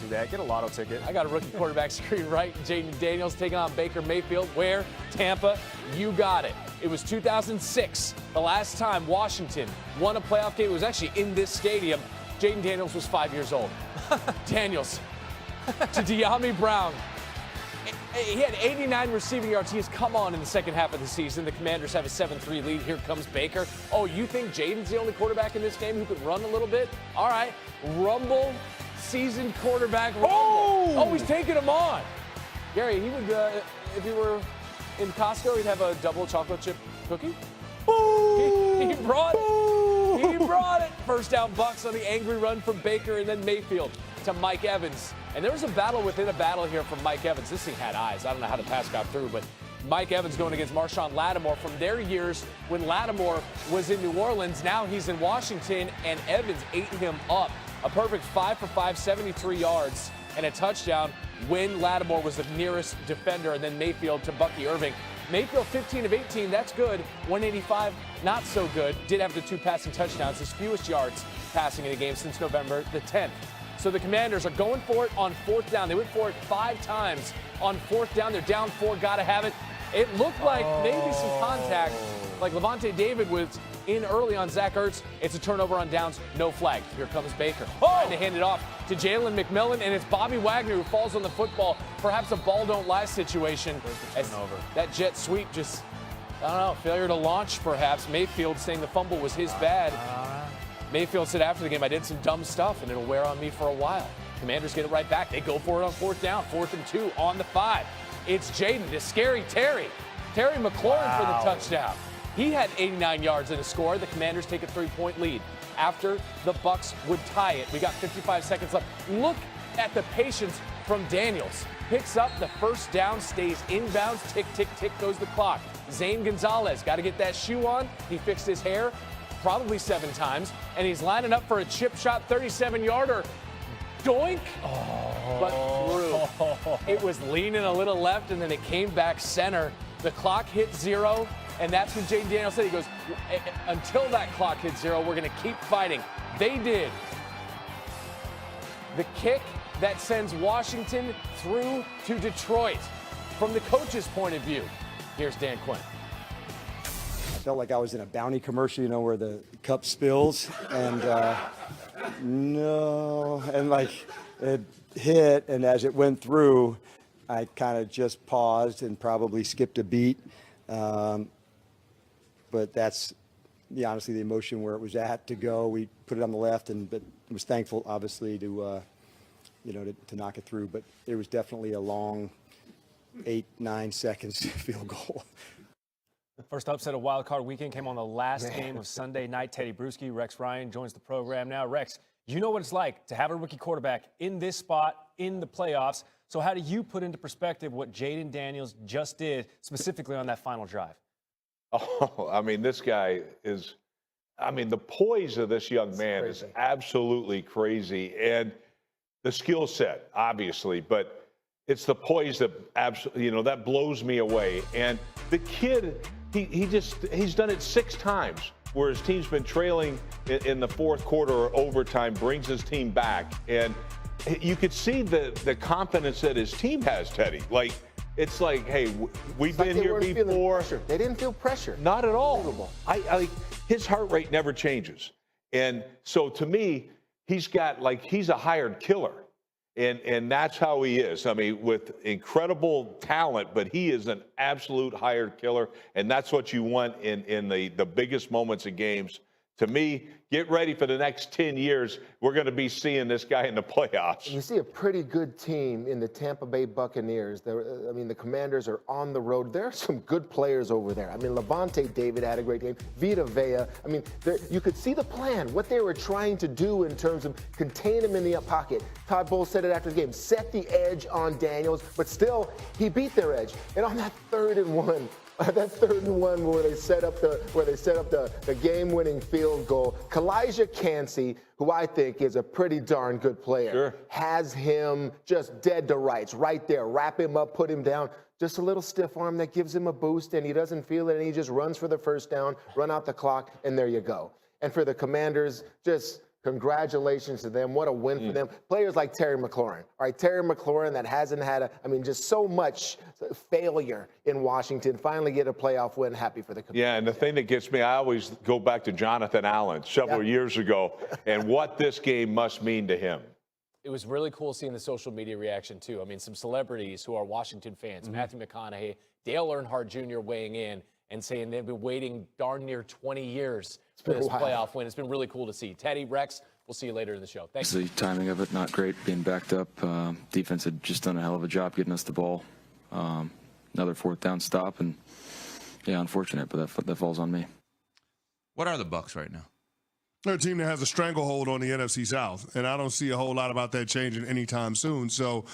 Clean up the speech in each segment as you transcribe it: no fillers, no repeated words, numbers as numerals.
do that. Get a lotto ticket. I got a rookie quarterback screen right. Jayden Daniels taking on Baker Mayfield. Where? Tampa. You got it. It was 2006, the last time Washington won a playoff game. It was actually in this stadium. Jayden Daniels was 5 years old. Daniels to De'Ami Brown. He had 89 receiving yards. He has come on in the second half of the season. The Commanders have a 7-3 lead. Here comes Baker. Oh, you think Jayden's the only quarterback in this game who could run a little bit? All right. Rumble, seasoned quarterback. Rumble. Oh, he's taking him on. Gary, he would, if he were in Costco, he'd have a double chocolate chip cookie. He brought it. He brought it. First down Bucs on the angry run from Baker, and then Mayfield to Mike Evans. And there was a battle within a battle here from Mike Evans. This thing had eyes. I don't know how the pass got through, but Mike Evans going against Marshawn Lattimore from their years when Lattimore was in New Orleans. Now he's in Washington, and Evans ate him up. A perfect 5 for 5, 73 yards, and a touchdown when Lattimore was the nearest defender, and then Mayfield to Bucky Irving. Mayfield 15 of 18, that's good. 185, not so good. Did have the 2 passing touchdowns, his fewest yards passing in a game since November the 10th. So the Commanders are going for it on 4th down. They went for it 5 times on 4th down. They're down 4, gotta have it. It looked like maybe some contact, like Levante David was in early on Zach Ertz. It's a turnover on downs, no flag. Here comes Baker. Trying to hand it off to Jalen McMillan, and it's Bobby Wagner who falls on the football. Perhaps a ball don't lie situation. As that jet sweep just, I don't know, failure to launch perhaps. Mayfield saying the fumble was his bad. Mayfield said after the game, I did some dumb stuff, and it'll wear on me for a while. Commanders get it right back. They go for it on 4th down, 4th and 2 on the 5. It's Jayden to scary Terry. Terry McLaurin for the touchdown. He had 89 yards and a score. The Commanders take a 3-point lead after the Bucs would tie it. We got 55 seconds left. Look at the patience from Daniels. Picks up the first down, stays inbounds. Tick, tick, tick goes the clock. Zane Gonzalez got to get that shoe on. He fixed his hair probably 7 times, and he's lining up for a chip shot 37-yarder. Doink! But through. It was leaning a little left, and then it came back center. The clock hit 0, and that's what Jayden Daniels said. He goes, until that clock hits 0, we're going to keep fighting. They did. The kick that sends Washington through to Detroit. From the coach's point of view, here's Dan Quinn. I felt like I was in a bounty commercial, you know, where the cup spills, and like it hit, and as it went through, I kind of just paused and probably skipped a beat. But that's honestly the emotion where it was at to go. We put it on the left, but I was thankful, obviously, to knock it through. But it was definitely a long 8-9 seconds field goal. The first upset of Wild Card Weekend came on the last game of Sunday night. Teddy Bruschi, Rex Ryan joins the program now. Rex, you know what it's like to have a rookie quarterback in this spot in the playoffs. So how do you put into perspective what Jayden Daniels just did, specifically on that final drive? Oh, I mean, this guy is, the poise of this young man is absolutely crazy. And the skill set, obviously, but it's the poise that absolutely, that blows me away. And the kid, he's done it 6 times where his team's been trailing in the 4th quarter or overtime, brings his team back. And you could see the confidence that his team has, Teddy. Like, it's like, hey, we've been here before. They didn't feel pressure. Not at all. His heart rate never changes. And so to me, he's a hired killer. And that's how he is. With incredible talent, but he is an absolute hired killer. And that's what you want in the biggest moments of games. To me, get ready for the next 10 years. We're going to be seeing this guy in the playoffs. You see a pretty good team in the Tampa Bay Buccaneers. The Commanders are on the road. There are some good players over there. Levante David had a great game. Vita Vea. You could see the plan, what they were trying to do in terms of contain him in the pocket. Todd Bowles said it after the game, set the edge on Daniels, but still, he beat their edge. And on that 3rd and 1, where they set up the game-winning field goal, Kalijah Kancey, who I think is a pretty darn good player, has him just dead to rights, right there. Wrap him up, put him down. Just a little stiff arm that gives him a boost, and he doesn't feel it, and he just runs for the first down, run out the clock, and there you go. And for the Commanders, just Congratulations to them. What a win for them. Players like Terry McLaurin. All right, Terry McLaurin that hasn't had just so much failure in Washington, finally get a playoff win. Happy for the Commanders. Yeah, and the thing that gets me, I always go back to Jonathan Allen several years ago and what this game must mean to him. It was really cool seeing the social media reaction, too. I mean, some celebrities who are Washington fans, Matthew McConaughey, Dale Earnhardt Jr. weighing in and saying they've been waiting darn near 20 years for this playoff win. It's been really cool to see. Teddy, Rex, we'll see you later in the show. Thanks. The timing of it, not great, being backed up. Defense had just done a hell of a job getting us the ball. Another fourth down stop, and, yeah, unfortunate, but that falls on me. What are the Bucs right now? They're a team that has a stranglehold on the NFC South, and I don't see a whole lot about that changing anytime soon. So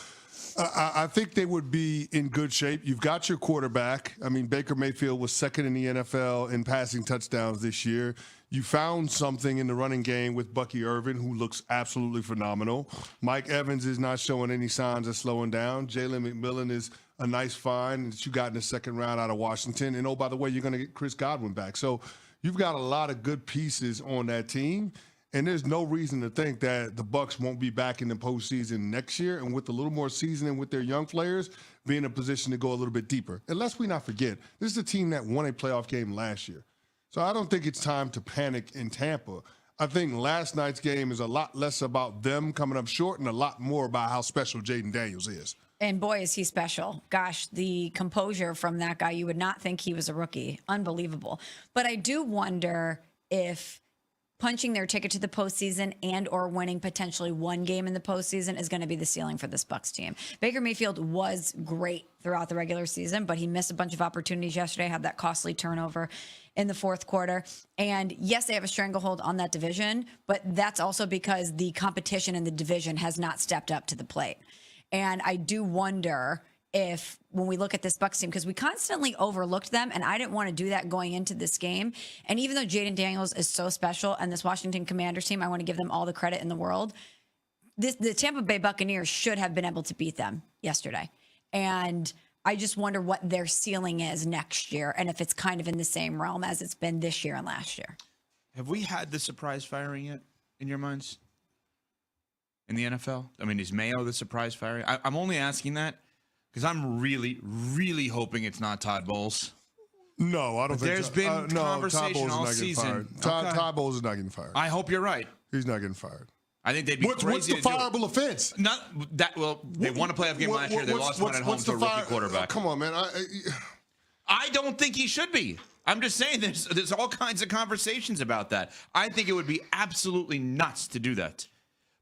I think they would be in good shape. You've got your quarterback. I mean, Baker Mayfield was second in the NFL in passing touchdowns this year. You found something in the running game with Bucky Irvin, who looks absolutely phenomenal. Mike Evans is not showing any signs of slowing down. Jalen McMillan is a nice find that you got in the second round out of Washington. And, oh, by the way, you're going to get Chris Godwin back. So you've got a lot of good pieces on that team. And there's no reason to think that the Bucs won't be back in the postseason next year, and with a little more seasoning with their young players, be in a position to go a little bit deeper. And lest we not forget, this is a team that won a playoff game last year. So I don't think it's time to panic in Tampa. I think last night's game is a lot less about them coming up short and a lot more about how special Jayden Daniels is. And boy, is he special. Gosh, the composure from that guy, you would not think he was a rookie. Unbelievable. But I do wonder if punching their ticket to the postseason and or winning potentially one game in the postseason is going to be the ceiling for this Bucs team. Baker Mayfield was great throughout the regular season, but he missed a bunch of opportunities yesterday, had that costly turnover in the fourth quarter. And yes, they have a stranglehold on that division, but that's also because the competition in the division has not stepped up to the plate. And I do wonder if when we look at this Bucs team, because we constantly overlooked them, and I didn't want to do that going into this game. And even though Jayden Daniels is so special and this Washington Commanders team, I want to give them all the credit in the world. The Tampa Bay Buccaneers should have been able to beat them yesterday. And I just wonder what their ceiling is next year and if it's kind of in the same realm as it's been this year and last year. Have we had the surprise firing yet in your minds? In the NFL? I mean, is Mayo the surprise firing? I'm only asking that because I'm really, really hoping it's not Todd Bowles. No, I don't think there's been conversation all season. Todd Bowles is not getting fired. I hope you're right. He's not getting fired. I think they'd be crazy What's the to do fireable offense? Not that. Well, they won a playoff game last year. They lost one at home to a rookie quarterback. Come on, man. I don't think he should be. I'm just saying there's all kinds of conversations about that. I think it would be absolutely nuts to do that.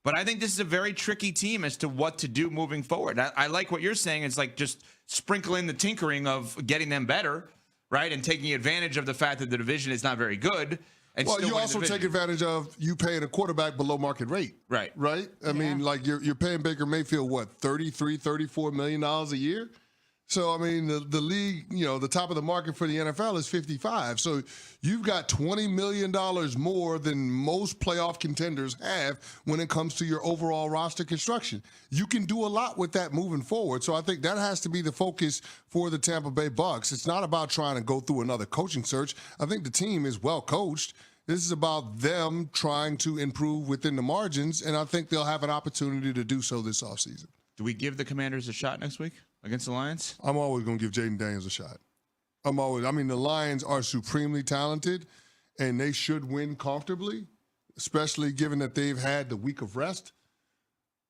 But I think this is a very tricky team as to what to do moving forward. I like what you're saying. It's like just sprinkle in the tinkering of getting them better, right? And taking advantage of the fact that the division is not very good. And well, you also take advantage of you paying a quarterback below market rate. Right. Right? I mean, like you're paying Baker Mayfield, what, $33, $34 million a year? So, I mean, the league, the top of the market for the NFL is 55. So you've got $20 million more than most playoff contenders have when it comes to your overall roster construction. You can do a lot with that moving forward. So I think that has to be the focus for the Tampa Bay Bucs. It's not about trying to go through another coaching search. I think the team is well coached. This is about them trying to improve within the margins, and I think they'll have an opportunity to do so this offseason. Do we give the Commanders a shot next week against the Lions? I'm always going to give Jayden Daniels a shot. The Lions are supremely talented, and they should win comfortably, especially given that they've had the week of rest.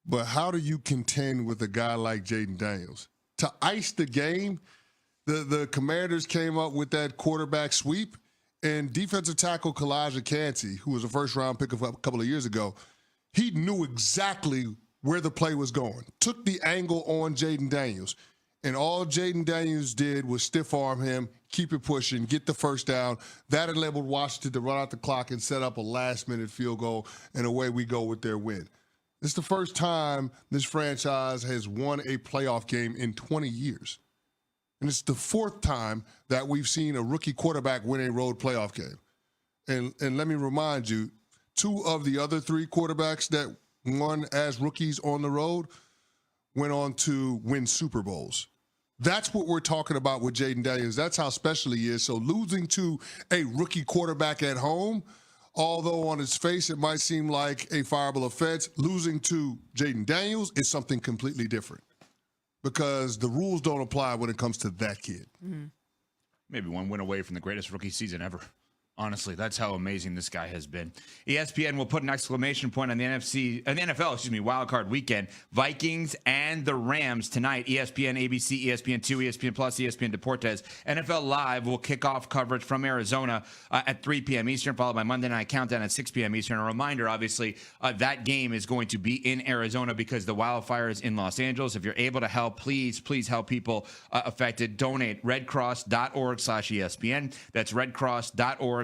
But how do you contend with a guy like Jayden Daniels? To ice the game, the Commanders came up with that quarterback sweep, and defensive tackle Kalijah Kancey, who was a first-round pick a couple of years ago, he knew exactly where the play was going, took the angle on Jayden Daniels, and all Jayden Daniels did was stiff-arm him, keep it pushing, get the first down. That enabled Washington to run out the clock and set up a last-minute field goal, and away we go with their win. It's the first time this franchise has won a playoff game in 20 years. And it's the fourth time that we've seen a rookie quarterback win a road playoff game. And let me remind you, two of the other three quarterbacks that won as rookies on the road went on to win Super Bowls. That's what we're talking about with Jayden Daniels. That's how special he is. So losing to a rookie quarterback at home Although on its face it might seem like a fireable offense, losing to Jayden Daniels is something completely different because the rules don't apply when it comes to that kid. Maybe one win away from the greatest rookie season ever. Honestly, that's how amazing this guy has been. ESPN will put an exclamation point on the NFL, wild card weekend. Vikings and the Rams tonight. ESPN, ABC, ESPN2, ESPN Plus, ESPN Deportes. NFL Live will kick off coverage from Arizona at 3 p.m. Eastern, followed by Monday Night Countdown at 6 p.m. Eastern. A reminder, obviously, that game is going to be in Arizona because the wildfires in Los Angeles. If you're able to help, please help people affected. Donate redcross.org/ESPN. That's redcross.org/ESPN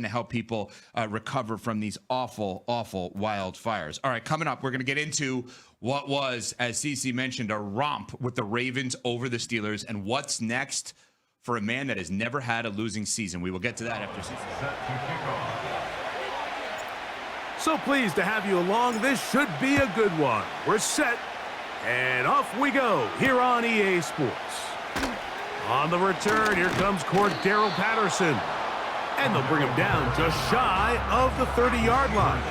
to help people recover from these awful, awful wildfires. All right, coming up, we're going to get into what was, as CeCe mentioned, a romp with the Ravens over the Steelers, and what's next for a man that has never had a losing season. We will get to that after CeCe. So pleased to have you along. This should be a good one. We're set, and off we go here on EA Sports. On the return, here comes Cordero Patterson. And they'll bring him down just shy of the 30-yard line.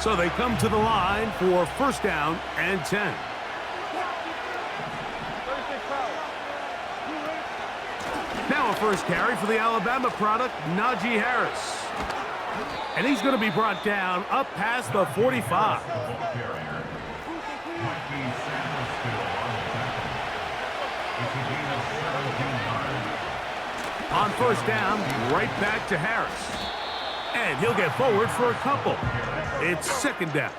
So they come to the line for first down and 10. Now a first carry for the Alabama product, Najee Harris. And he's going to be brought down up past the 45. On first down, right back to Harris. And he'll get forward for a couple. It's second down.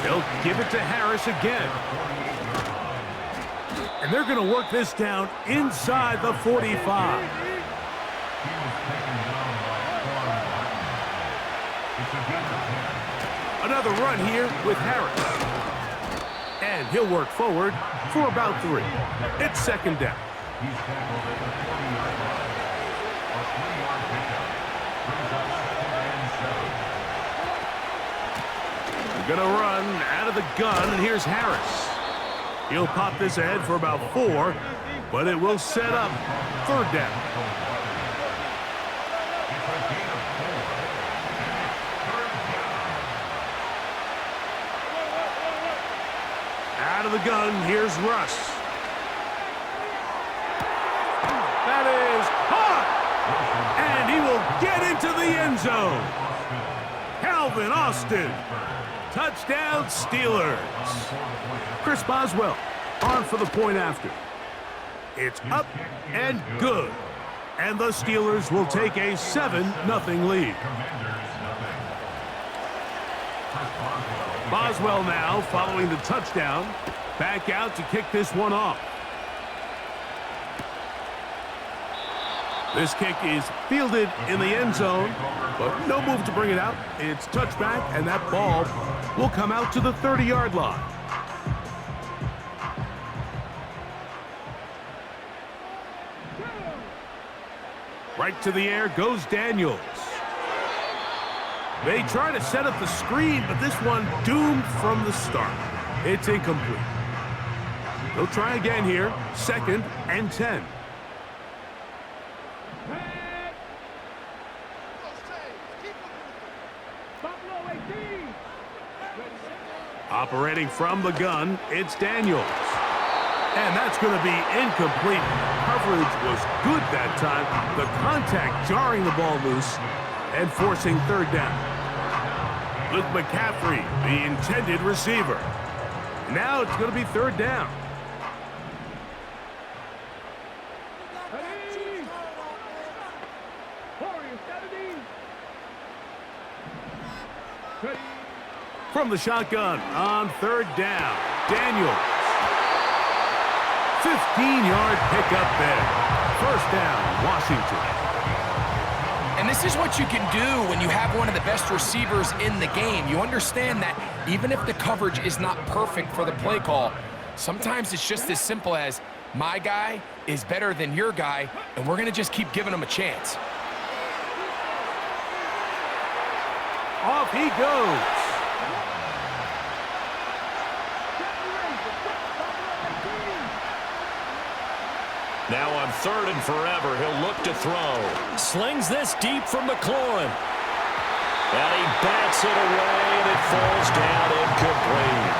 They'll give it to Harris again. And they're going to work this down inside the 45. Another run here with Harris. And he'll work forward for about 3. It's second down. They're going to run out of the gun, and here's Harris. He'll pop this ahead for about 4, but it will set up third down. Out of the gun, here's Russ. That is caught! And he will get into the end zone. Calvin Austin. Touchdown, Steelers. Chris Boswell on for the point after. It's up and good. And the Steelers will take a 7-0 lead. Boswell now following the touchdown. Back out to kick this one off. This kick is fielded in the end zone, but no move to bring it out. It's touchback, and that ball will come out to the 30-yard line. Right to the air goes Daniels. They try to set up the screen, but this one doomed from the start. It's incomplete. They'll try again here, second and 10. Operating from the gun, it's Daniels. And that's going to be incomplete. Coverage was good that time. The contact jarring the ball loose and forcing third down. Luke McCaffrey, the intended receiver. Now it's going to be third down. From the shotgun on third down, Daniels. 15-yard pickup there. First down, Washington. And this is what you can do when you have one of the best receivers in the game. You understand that even if the coverage is not perfect for the play call, sometimes it's just as simple as my guy is better than your guy, and we're going to just keep giving him a chance. Off he goes. Now on 3rd and forever, he'll look to throw. Slings this deep from McLaurin. And he bats it away, and it falls down incomplete.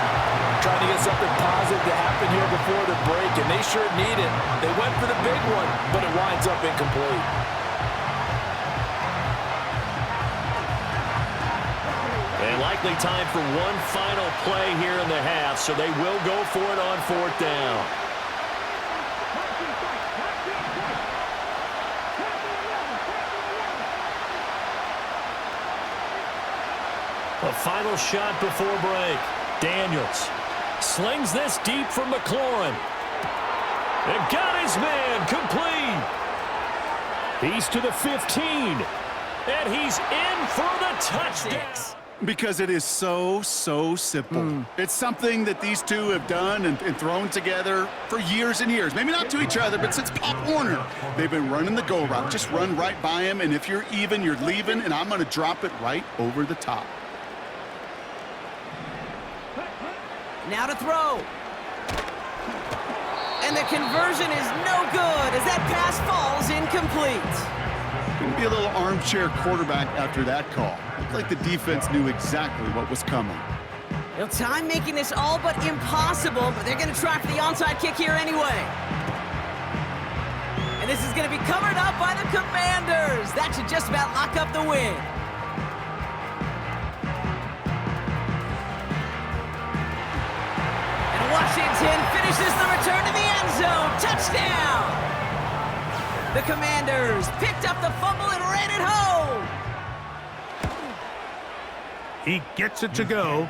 Trying to get something positive to happen here before the break, and they sure need it. They went for the big one, but it winds up incomplete. And likely time for one final play here in the half, so they will go for it on 4th down. A final shot before break. Daniels slings this deep from McLaurin. And got his man complete. He's to the 15. And he's in for the touchdown. Because it is so simple. It's something that these two have done and thrown together for years and years. Maybe not to each other, but since Pop Warner. They've been running the go route. Just run right by him, and if you're even, you're leaving, and I'm going to drop it right over the top. Now to throw. And the conversion is no good as that pass falls incomplete. Going to be a little armchair quarterback after that call. Looked like the defense knew exactly what was coming. Well, time making this all but impossible, but they're going to try for the onside kick here anyway. And this is going to be covered up by the Commanders. That should just about lock up the win. Washington finishes the return to the end zone. Touchdown! The Commanders picked up the fumble and ran it home. He gets it to go,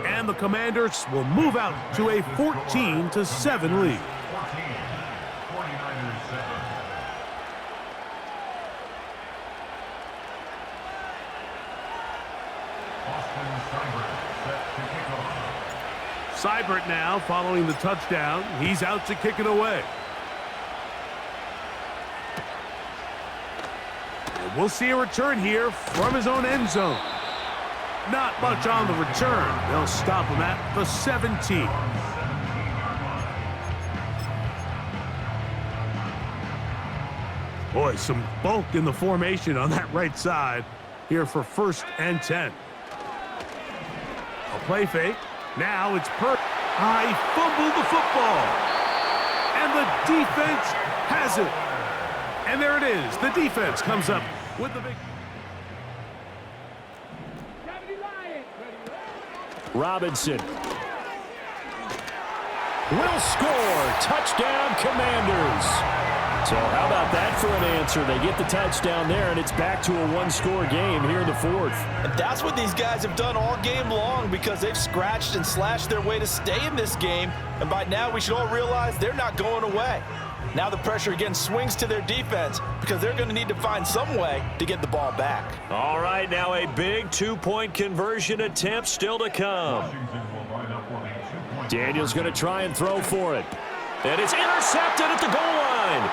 and the Commanders will move out to a 14-7 lead. Seibert now following the touchdown. He's out to kick it away. And we'll see a return here from his own end zone. Not much on the return. They'll stop him at the 17. Boy, some bulk in the formation on that right side here for 1st and 10. A play fake. Now it's I fumbled the football. And the defense has it. And there it is. The defense comes up with the big... Robinson will score. Touchdown, Commanders. So how about that for an answer? They get the touchdown there, and it's back to a one-score game here in the 4th. And that's what these guys have done all game long because they've scratched and slashed their way to stay in this game. And by now, we should all realize they're not going away. Now the pressure again swings to their defense because they're going to need to find some way to get the ball back. All right, now a big 2-point conversion attempt still to come. Daniels going to try and throw for it. And it's intercepted at the goal line.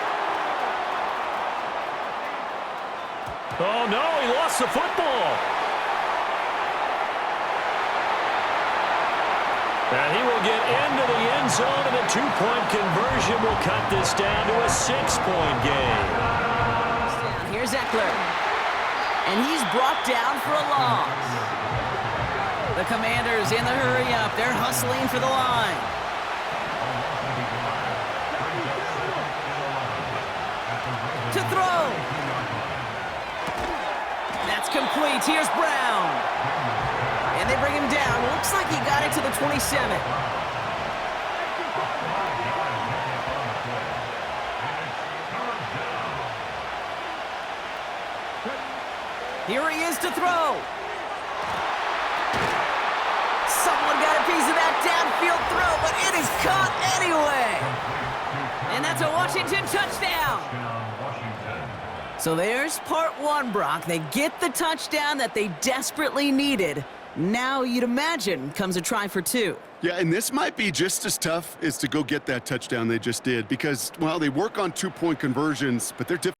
Oh, no, he lost the football. And he will get into the end zone, and a 2-point conversion will cut this down to a 6-point game. Here's Eckler. And he's brought down for a loss. The Commanders in the hurry up. They're hustling for the line. To throw. That's complete. Here's Brown. And they bring him down. Looks like he got it to the 27. Here he is to throw. Someone got a piece of that downfield throw, but it is caught anyway. And that's a Washington touchdown. So there's part one, Brock. They get the touchdown that they desperately needed. Now, you'd imagine, comes a try for 2. Yeah, and this might be just as tough as to go get that touchdown they just did because, well, they work on 2-point conversions, but they're difficult.